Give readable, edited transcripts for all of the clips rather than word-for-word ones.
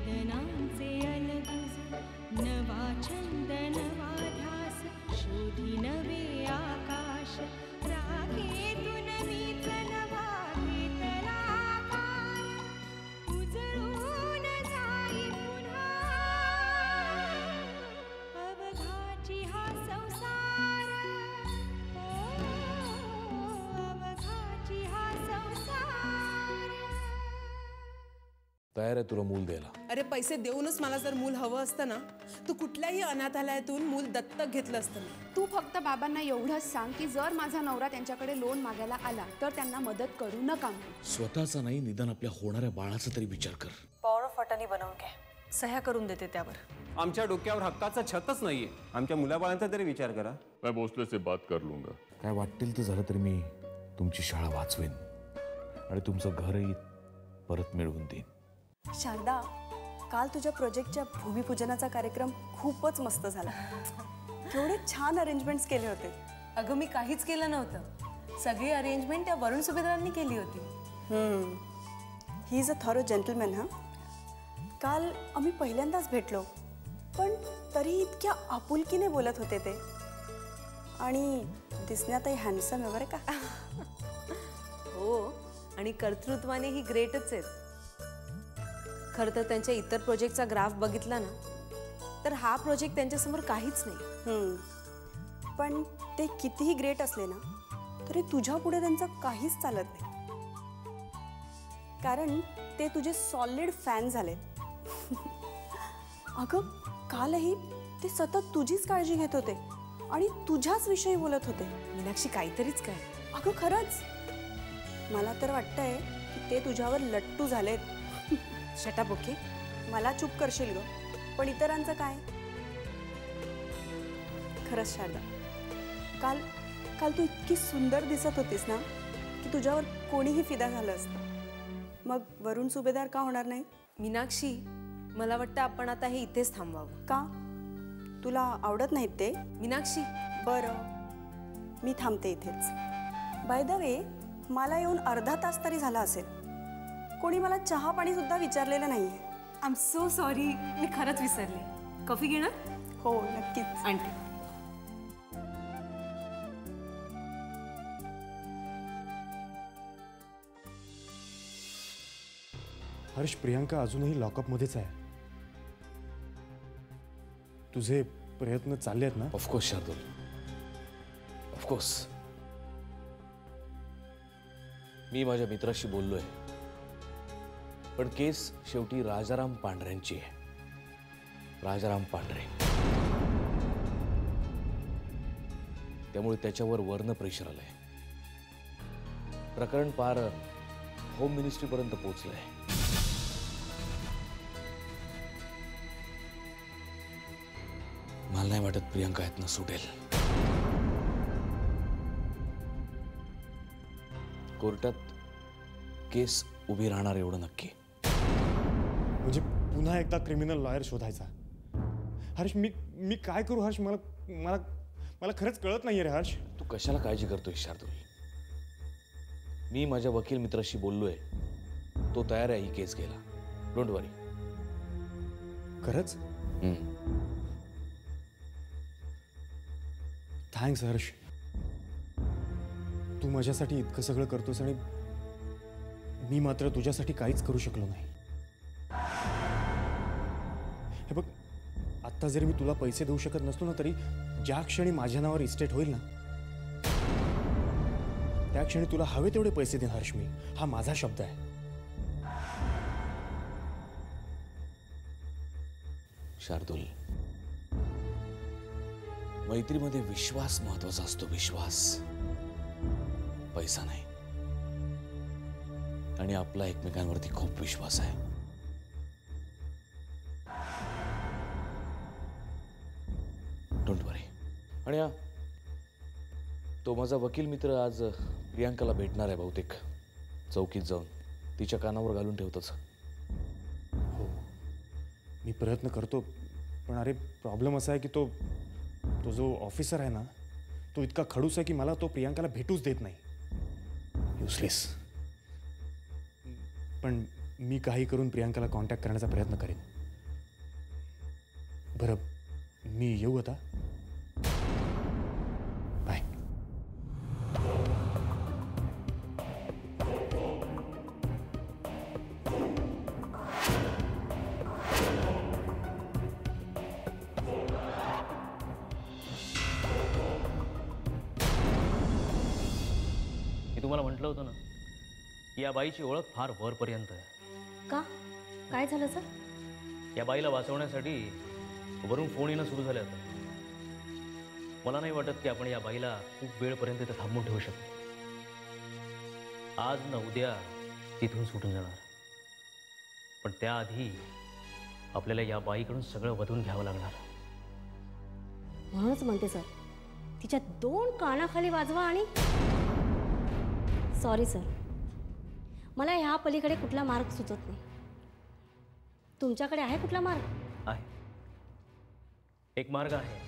वेदनांचे अलगुज, नवा छंद नवा ध्यास, शोधी नवे आकाश, राखेतून मीच नवा घेतला आकार, उजळून जाई पुन्हा अवघाची हा संसार, अवघाची हा संसार. तयार आहे तुला मूल द्यायला? अरे पैसे देऊनच मला जर मूल हवं असतं ना, तू कुठल्याही अनाथालयातून मूल दत्तक घेतलं असतं ना. तू फक्त बाबांना एवढंच सांग की जर माझा नवरा त्यांच्याकडे लोन मागायला आला तर त्यांना मदत करू नका. स्वतःचा नाही, निदान आपल्या होणाऱ्या बाळाचा तरी विचार कर. पॉवर ऑफ अटर्नी बनवून घे, सह्या करून देते त्यावर. आमच्या डोक्यावर हक्काचा छतच नाहीये, आमच्या मुलाबाळांचा तरी विचार करा. मैं भोसले से बात कर लूंगा. काय वाटेल ते झालं तरी मी तुमची शाळा वाचवेन आणि तुमचं घरही परत मिळवून देईन. शारदा, काल तुझ्या प्रोजेक्टच्या भूमिपूजनाचा कार्यक्रम खूपच मस्त झाला. केवढे छान अरेंजमेंट्स केले होते. अगं मी काहीच केलं नव्हतं, सगळी अरेंजमेंट त्या वरुण सुभेदारांनी केली होती. He is a thorough gentleman. हा, काल आम्ही पहिल्यांदाच भेटलो, पण तरी इतक्या आपुलकीने बोलत होते ते, आणि दिसण्यातही हँडसम वगैरे का. हो, आणि कर्तृत्वाने ही ग्रेटच आहेत. खरं तर त्यांच्या इतर प्रोजेक्टचा ग्राफ बघितला ना, तर हा प्रोजेक्ट त्यांच्यासमोर काहीच नाही. पण ते कितीही ग्रेट असले ना, तरी तुझ्या पुढे त्यांचं काहीच चालत नाही, कारण ते तुझे सॉलिड फॅन झाले. अगं कालही ते सतत तुझीच काळजी घेत होते आणि तुझ्याच विषयी बोलत होते. मीनाक्षी, काहीतरीच काय. अगं खरंच, मला तर वाटतंय की ते तुझ्यावर लट्टू झालेत. शटअप. ओके, मला चूप करशील ग, पण इतरांचं काय. खरंच शारदा, काल काल तू इतकी सुंदर दिसत होतीस ना की तुझ्यावर कोणीही फिदा झालं असतं. मग वरुण सुभेदार का होणार नाही. मीनाक्षी, मला वाटतं आपण आता हे इथेच थांबवावं. का, तुला आवडत नाहीत ते. मीनाक्षी, बरं, मी थांबते इथेच. बाय द वे, मला येऊन अर्धा तास तरी झाला असेल. कोणी मला चहा पाणी सुद्धा विचारलेलं नाहीये. आय एम सो सॉरी, मी खरंच विसरले. कॉफी घेणार? हो नक्कीच. आणते. हर्ष, प्रियांका अजूनही लॉकअपमध्येच आहे. तुझे प्रयत्न चालले आहेत ना? Of course Shardul, of course. मी माझ्या मित्राशी बोललोय, पण केस शेवटी राजाराम पांढऱ्यांची आहे. राजाराम पांढरे, त्यामुळे त्याच्यावर वर्ण प्रेशर आलंय. प्रकरण पार होम मिनिस्ट्रीपर्यंत पोहोचलंय. मला नाही वाटत प्रियांका यातनं सुटेल. कोर्टात केस उभी राहणार एवढं नक्की. म्हणजे पुन्हा एकदा क्रिमिनल लॉयर शोधायचा. हर्ष, मी काय करू हर्ष? मला मला मला खरंच कळत नाहीये रे हर्ष. तू कशाला काळजी करतोय शार्दूल? मी माझ्या वकील मित्राशी बोललोय, तो तयार आहे ही केस घ्यायला. डोंट वरी. खरंच? थँक्स हर्ष, तू माझ्यासाठी इतकं सगळं करतोस आणि मी मात्र तुझ्यासाठी काहीच करू शकलो नाही. हे बघ, आत्ता जरी मी तुला पैसे देऊ शकत नसतो ना, तरी ज्या क्षणी माझ्या नावावर इस्टेट होईल ना, त्या क्षणी तुला हवे तेवढे पैसे देईन हर्ष मी. हा माझा शब्द आहे. शार्दूल, मैत्रीमध्ये विश्वास महत्वाचा असतो. विश्वास, पैसा नाही. आणि आपला एकमेकांवरती खूप विश्वास आहे. डोंट वरी. आणि तो माझा वकील मित्र आज प्रियांकाला भेटणार आहे बहुतेक. चौकीत जाऊन तिच्या कानावर घालून ठेवतोच. हो, मी प्रयत्न करतो, पण अरे प्रॉब्लेम असा आहे की तो जो ऑफिसर आहे ना, तो इतका खडूस आहे की मला तो प्रियांकाला भेटूच देत नाही. युजलेस. पण मी काही करून प्रियांकाला कॉन्टॅक्ट करण्याचा प्रयत्न करेन. बरं, मी येऊ आता. बाय. मी तुम्हाला म्हटलं होतं ना की या बाईची ओळख फार वरपर्यंत आहे. का काय झालं सर? या बाईला वाचवण्यासाठी वरून फोन येणं सुरू झाले आता. मला नाही वाटत की आपण या बाईला खूप वेळपर्यंत इथं थांबून ठेवू शकतो. आज ना उद्या तिथून सुटून जाणार, पण त्याआधी आपल्याला या बाईकडून सगळं वधून घ्यावं लागणार. म्हणूनच म्हणते सर, तिच्या 2 कानाखाली वाजवा. आणि सॉरी सर, मला ह्या पलीकडे कुठला मार्ग सुचत नाही. तुमच्याकडे आहे कुठला मार्ग? आहे, एक मार्ग आहे.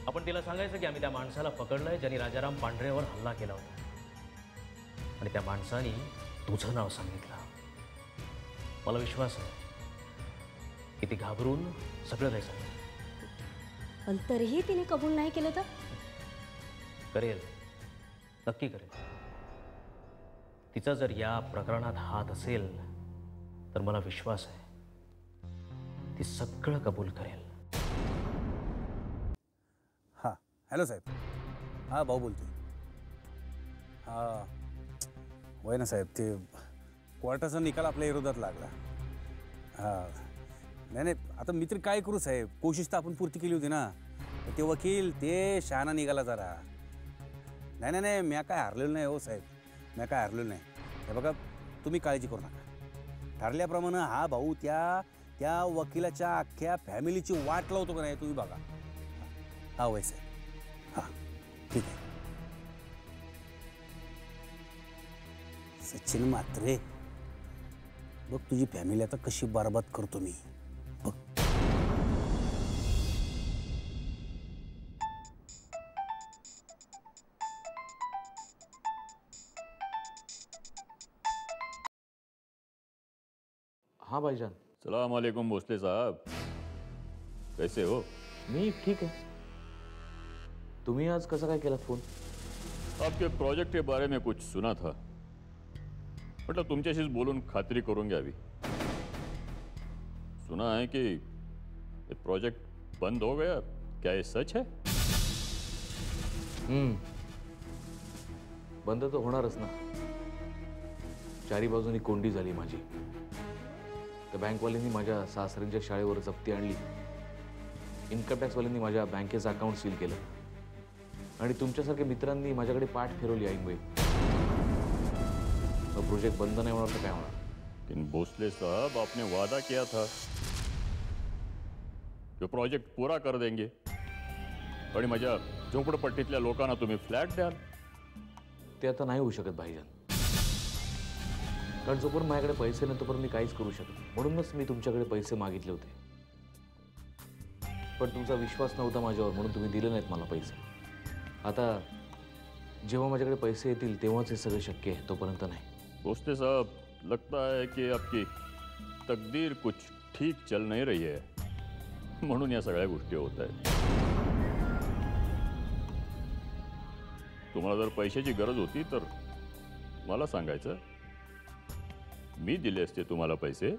आपण तिला सांगायचं की आम्ही त्या माणसाला पकडलंय ज्यांनी राजाराम पांढरेवर हल्ला केला होता, आणि त्या माणसाने तुझं नाव सांगितलं. मला विश्वास आहे की ती घाबरून सगळं काही सांगेल. पण तरीही तिने कबूल नाही केलं तर? करेल, नक्की करेल. तिचा जर या प्रकरणात हात असेल तर मला विश्वास आहे ती सगळं कबूल करेल. हां, हॅलो साहेब. हां, भाऊ बोलतोय. हां, होय ना साहेब, ते कोर्टाचा निकाल आपल्या विरोधात लागला. हां, नाही नाही, आता मी तरी काय करू साहेब, कोशिश तर आपण पूर्ती केली होती ना. ते वकील ते शहाणा निघाला जरा. नाही नाही नाही, मी काय हारलेलो नाही हो साहेब, मी काय हारलेलो नाही. हे बघा, तुम्ही काळजी करू नका. ठरल्याप्रमाणे हा भाऊ त्या वकिलाच्या अख्ख्या फॅमिलीची वाट लावतो का नाही तुम्ही बघा. हा वय साहेब. हां, ठीक आहे. सचिन म्हात्रे, बघ तुझी फॅमिली आता कशी बरबाद करतो मी, बघ. हाँ भाईजान. सलाम अलैकुम भोसले साहब, कैसे हो? मी ठीक आहे. तुम्ही आज कसा काय केला फोन? आपके प्रोजेक्ट के बारे में कुछ सुना था, मतलब तुमच्याशीच बोलून खात्री करून घ्यावी. सुना है कि ये प्रोजेक्ट बंद हो गया, क्या ये सच है? बंद तर होणारच ना. चारी बाजूनी कोंडी झाली माझी. तर बँकवाल्यांनी माझ्या सासऱ्यांच्या शाळेवर जप्ती आणली, इन्कम टॅक्सवाल्यांनी माझ्या बँकेचं अकाउंट सील केलं, आणि तुमच्यासारख्या मित्रांनी माझ्याकडे पाठ फिरवली ऐनवेळी. प्रोजेक्ट बंद नहीं होना तो क्या होना? लेकिन भोसले साहब, आपने वादा किया था कि प्रोजेक्ट पूरा कर देंगे आणि माझ्या झोपडपट्टीतल्या लोकांना तुम्ही फ्लॅट द्याल. ते आता नाही होऊ शकत भाईजान, कारण जोपर्यंत माझ्याकडे पैसे नाही तोपर्यंत मी काहीच करू शकत. म्हणूनच मी तुमच्याकडे पैसे मागितले होते, पण तुमचा विश्वास नव्हता माझ्यावर, म्हणून तुम्ही दिले नाहीत मला पैसे. आता जेव्हा माझ्याकडे पैसे येतील तेव्हाच हे सगळं शक्य आहे, तोपर्यंत नाही. भोसले साहब, लगता है कि आपकी तकदीर कुछ ठीक चल नहीं रही है, म्हणून या सगळ्या गोष्टी होत आहेत. तुम्हाला जर पैशाची गरज होती तर मला सांगायचं, मी दिले असते तुम्हाला पैसे.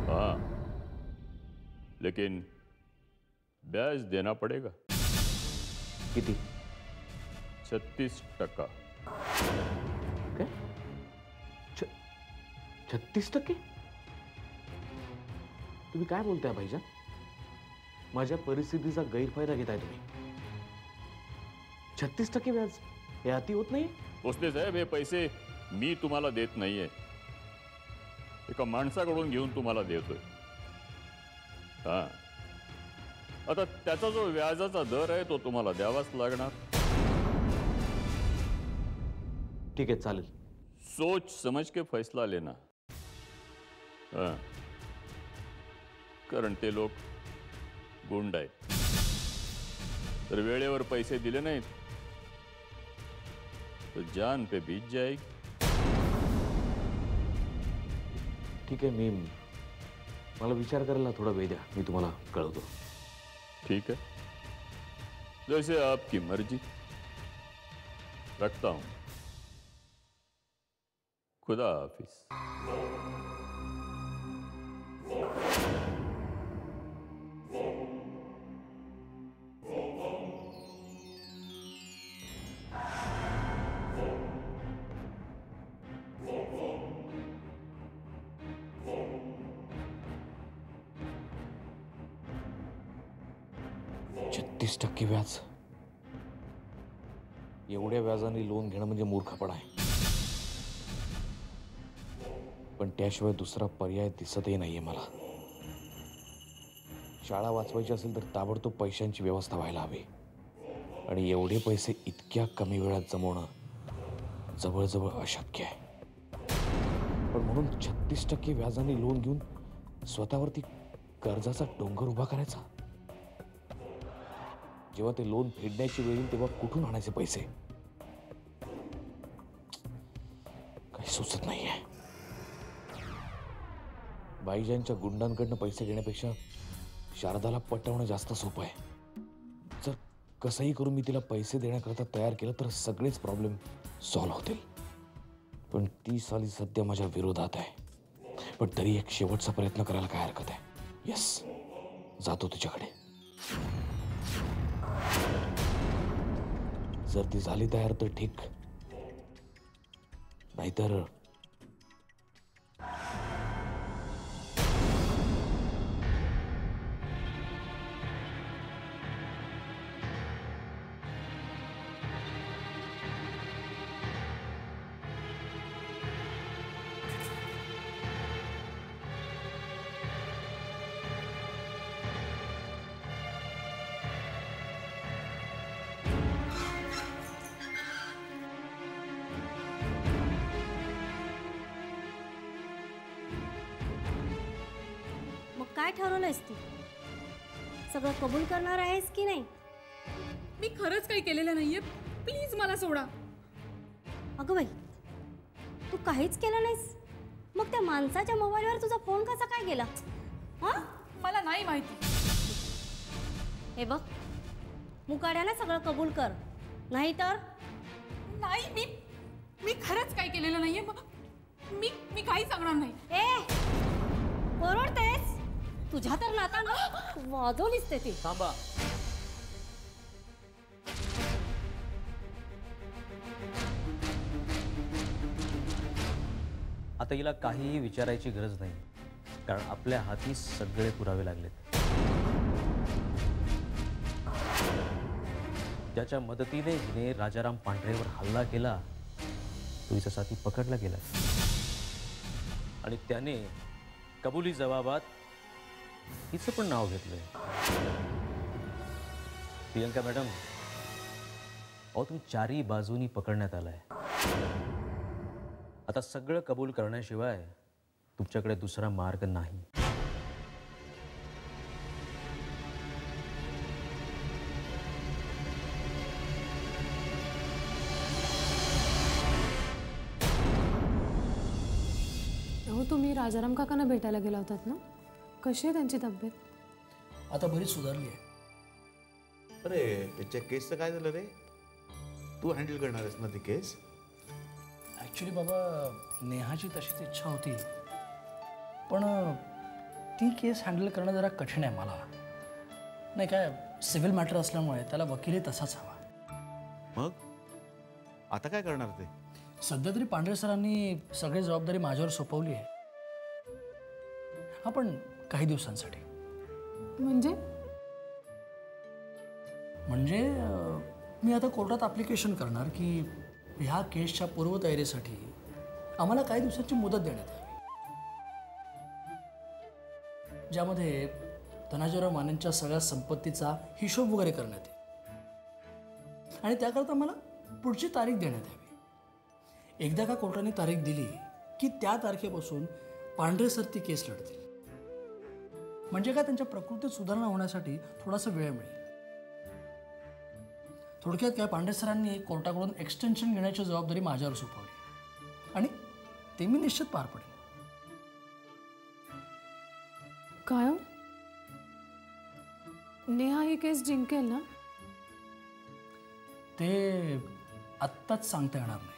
हाँ, लेकिन ब्याज देना पड़ेगा. किती? 36%. काय? 36%? तुम्ही काय बोलताय भाईजान? माझ्या परिस्थितीचा गैरफायदा घेताय तुम्ही. 36% व्याज हे अति होत नाही? भोसले साहेब, हे पैसे मी तुम्हाला देत नाहीये, एका माणसाकडून घेऊन तुम्हाला देतोय. हा, आता त्याचा जो व्याजाचा दर आहे तो तुम्हाला द्यावाच लागणार. ठीक आहे, चालेल. सोच समझ के फैसला लेना. हाँ, कारण ते लोक गुंड आहेत. तर वेळेवर पैसे दिले नाहीत तो जान पे बीत जाएगी. ठीक आहे, मला विचार करायला थोडा वेळ द्या, मी तुम्हाला कळवतो. ठीक है, जैसे आपकी मर्जी. रखता हूं. खुदा हाफिज. टक्के व्याज. एवढ्या व्याजाने लोन घेणं म्हणजे मूर्खपणा आहे. पण त्याशिवाय दुसरा पर्याय दिसतही नाहीये मला. शाळा वाचवायची असेल तर ताबडतोब पैशांची व्यवस्था व्हायला हवी. आणि एवढे पैसे इतक्या कमी वेळात जमवणं जवळजवळ अशक्य आहे. पण म्हणून 36% व्याजाने लोन घेऊन स्वतःवरती कर्जाचा डोंगर उभा करायचा. जेव्हा ते लोन फेडण्याची वेळ येईल तेव्हा कुठून आणायचे पैसे काही सुचत नाहीये. बाईजांच्या गुंडांकडनं पैसे घेण्यापेक्षा शारदाला पटवणं जास्त सोपं आहे. जर कसंही करून मी तिला पैसे देण्याकरता तयार केलं तर सगळेच प्रॉब्लेम सॉल्व्ह होतील. पण ती साली सध्या माझ्या विरोधात आहे. पण तरी एक शेवटचा प्रयत्न करायला काय हरकत आहे. येस, जातो तिच्याकडे. जर ती झाली तयार तर ठीक, नाहीतर काय ठरवलंयस तू? सगळं कबूल करणार आहेस की नाही? मी खरंच काही केलेलं नाहीये, प्लीज मला सोडा. अगं बाई, तू काहीच केलं नाहीस, मग त्या माणसाच्या मोबाईलवर तुझा फोन कसा काय गेला? हा, मला नाही माहिती. हे बघ, मुकाड्याला सगळं कबूल कर, नाही तर नाही. मी खरंच काही केलेलं नाहीये. मी काही सांगणार नाही. ए, ओरडतेस? तुझ्या तर नाता ना वाजवलीस ते. थांबा. आता हिला काहीही विचारायची गरज नाही, कारण आपल्या हाती सगळे पुरावे लागलेत. ज्याच्या मदतीने हिने राजाराम पांढरेवर हल्ला केला तो हिचा साथी पकडला गेला आणि त्याने कबुली जबाबात हिचं पण नाव घेतलंय. प्रियंका मॅडम, अहो तुम्ही चारी बाजूनी पकडण्यात आलाय. आता सगळं कबूल करण्याशिवाय तुमच्याकडे दुसरा मार्ग नाही. हो, तुम्ही राजाराम काकांना भेटायला गेला होतात ना? कशी आहे त्यांची तब्येत? आता बरीच सुधारली आहे. अरे त्याच्या केसचं काय झालं रे? तू हँडल करणार आहेस ना ती केस? ॲक्च्युली बाबा, नेहाची तशीच इच्छा होती, पण ती केस हँडल करणं जरा कठीण आहे मला. नाही काय, सिव्हिल मॅटर असल्यामुळे त्याला वकीलही तसाच हवा. मग आता काय करणार ते? सध्या तरी पांढरे सरांनी सगळी जबाबदारी माझ्यावर सोपवली आहे. आपण काही दिवसांसाठी. म्हणजे मी आता कोर्टात ॲप्लिकेशन करणार की ह्या केसच्या पूर्वतयारीसाठी आम्हाला काही दिवसांची मुदत देण्यात यावी, ज्यामध्ये धनाजीराव मानेंच्या सगळ्या संपत्तीचा हिशोब वगैरे करण्यात येईल आणि त्याकरता मला पुढची तारीख देण्यात यावी. एकदा का कोर्टाने तारीख दिली की त्या तारखेपासून पांढरे सर ती केस लढतील. म्हणजे काय, त्यांच्या प्रकृतीत सुधारणा होण्यासाठी थोडासा वेळ मिळेल. थोडक्यात काय, पांढरे सरांनी कोर्टाकडून एक्सटेन्शन घेण्याची जबाबदारी माझ्यावर सोपवली आणि ते मी निश्चित पार पडेल. काय हो? नेहा ही केस जिंकेल ना? ते आत्ताच सांगता येणार नाही.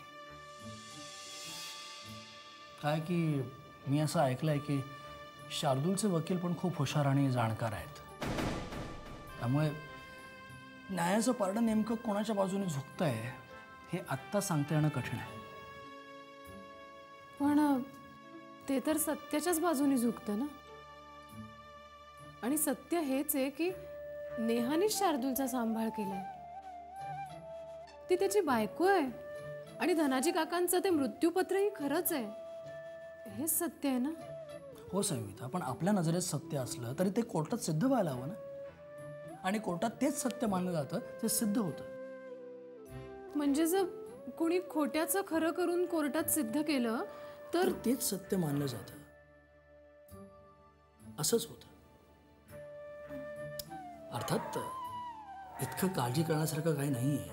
काय की मी असं ऐकलंय की शार्दूलचे वकील पण खूप हुशार आणि जाणकार आहेत. त्यामुळे न्यायाचं पारडं नेमकं कोणाच्या बाजूने झुकतंय हे आत्ता सांगता येणं कठीण आहे. पण ते तर सत्याच्याच बाजूने झुकतं ना. आणि सत्य हेच आहे की नेहानेच शार्दूलचा सांभाळ केलाय. ती त्याची बायको आहे आणि धनाजी काकांचं ते मृत्यूपत्रही खरंच आहे. हेच सत्य आहे ना. हो संयुक्ता, पण आपल्या नजरेत सत्य असलं तरी ते कोर्टात सिद्ध व्हायला हवं ना. आणि कोर्टात तेच सत्य मानलं जातं, ते सिद्ध होतं. म्हणजे जर कोणी खोट्याचं खरं करून कोर्टात सिद्ध केलं तर तेच सत्य मानलं जातं. असंच होतं. अर्थात इतकं काळजी करण्यासारखं काही नाही आहे,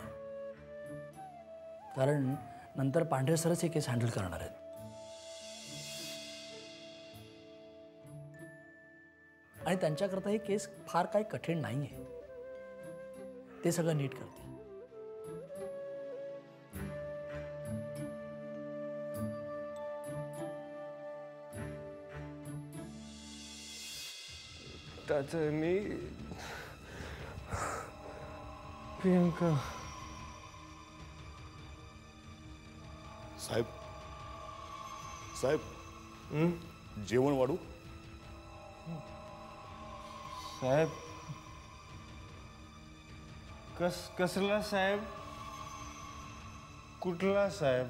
कारण नंतर पांढरे सरच हे केस हँडल करणार आहेत. आणि त्यांच्याकरता हे केस फार काही कठीण नाही आहे. ते सगळं नीट करते. मी प्रियंका साहेब साहेब जेवण वाढू? साहेब कसला साहेब? कुठला साहेब?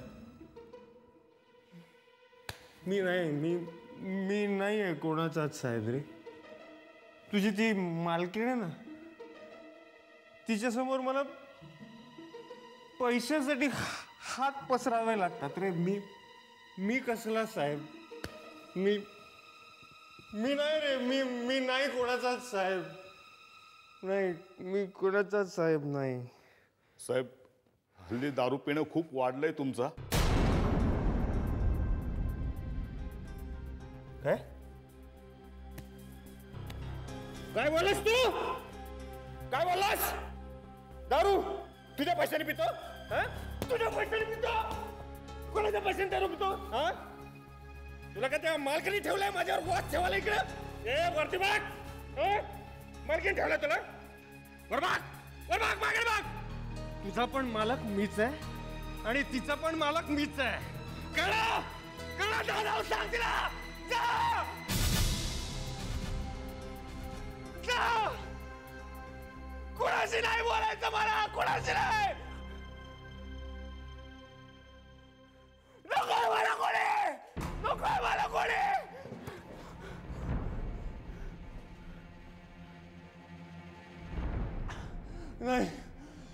मी नाही आहे कोणाचाच साहेब रे. तुझी ती मालकीण आहे ना, तिच्यासमोर मला पैशासाठी हात पसरावे लागतात रे. मी कसला साहेब? मी नाही रे. मी नाही कोणाचाच साहेब. नाही, मी कोणाचाच साहेब नाही. साहेब, हल्ली दारू पिणं खूप वाढलंय तुमचा. काय बोललास तू? काय बोललास? दारू तुझ्या पैशाने पितो? तुझ्या पैशाने पितो? कोणाच्या पैशाने दारू पितो? तुला का त्या मालकीने ठेवलंय माझ्यावर वाद ठेवायला इकडे? ए वरती बघ. मालकीने ठेवलंय तुला? वर बघ मागे बघ. तुझा पण मालक मीच आहे आणि तिचा पण मालक मीच आहे. कळलं जाऊ सांग तिला. कोणाशी नाही बोलायचं मला. कोणाशी नाही. नकोय मला कोणी. नकोय मला कोणी.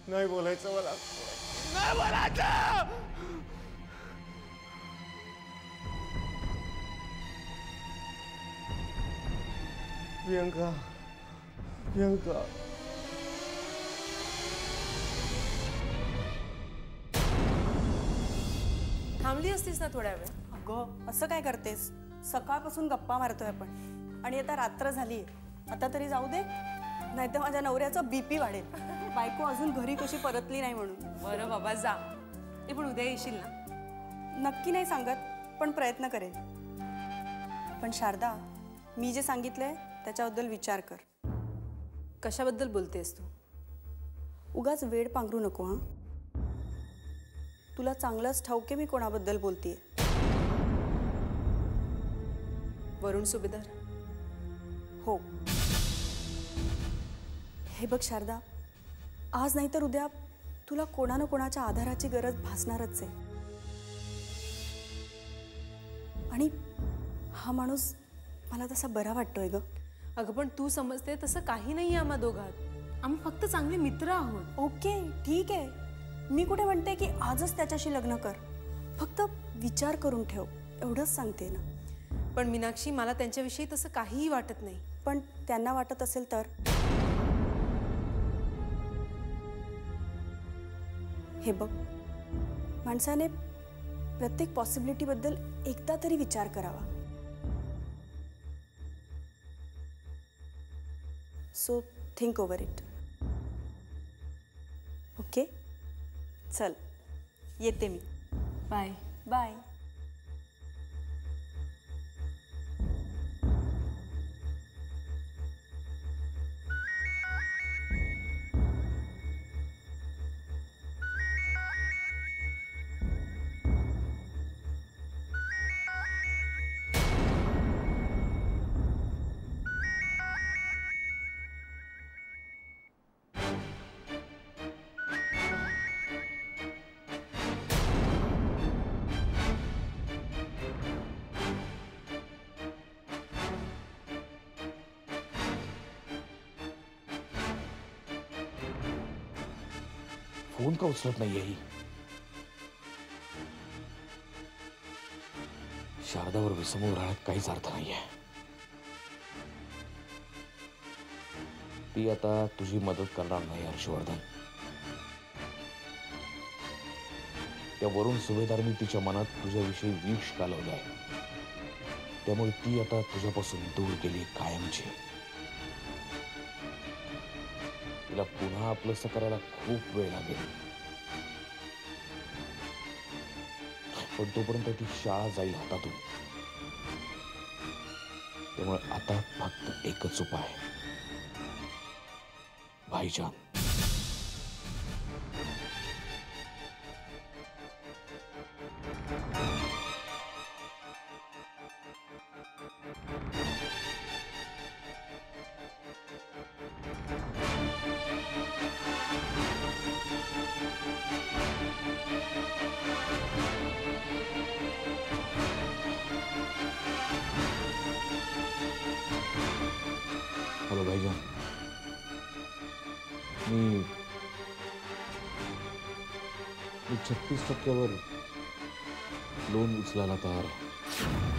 नाही बोलायचं मला. नाही बोलायचं. प्रियंका थांबली असतीस ना थोड्या वेळ? अगं असं काय करतेस? सकाळपासून गप्पा मारतोय आपण आणि आता रात्र झाली. आता तरी जाऊ दे, नाहीतर माझ्या नवऱ्याचा BP वाढेल. बायको अजून घरी कशी परतली नाही म्हणून. बरं बाबा जा. ते पण उद्या येशील ना? नक्की नाही सांगत, पण प्रयत्न करेन. पण शारदा, मी जे सांगितलंय त्याच्याबद्दल विचार कर. कशाबद्दल बोलतेस तू? उगाच वेड पांघरू नको. हां, तुला चांगलंच ठाऊके मी कोणाबद्दल बोलतेय. वरुण सुभेदार? हो. हे बघ शारदा, आज नाही तर उद्या तुला कोणा ना कोणाच्या आधाराची गरज भासणारच आहे. आणि हा माणूस मला तसा बरा वाटतोय ग. अगं पण तू समजते तसं काही नाही आम्हा दोघात. आम्ही फक्त चांगले मित्र आहोत. ओके ठीक आहे. मी कुठे म्हणते की आजच त्याच्याशी लग्न कर. फक्त विचार करून ठेव, एवढंच सांगते ना. पण मीनाक्षी, मला त्यांच्याविषयी तसं काहीही वाटत नाही. पण त्यांना वाटत असेल तर? हे बघ, माणसाने प्रत्येक पॉसिबिलिटीबद्दल एकदा तरी विचार करावा. So think over it. Okay, चल येते मी. बाय. बाय. फोन का उचलत नाहीये ही. शारदावर विसंबून राहण्यात काहीच अर्थ नाहीये. ती आता तुझी मदत करणार नाही हर्षवर्धन. त्या वरून सुभेदारांनी तिच्या मनात तुझ्याविषयी विष कालवलाय. त्यामुळे ती आता तुझ्यापासून दूर गेली कायमची. तिला पुन्हा आपलंसं करायला खूप वेळ लागेल. पण तोपर्यंत ती शाळा जाईल हातातून. त्यामुळे आता फक्त एकच उपाय, भाईजान. हॅलो भाईजान, मी 36% लोन उचलायला तयार आहे.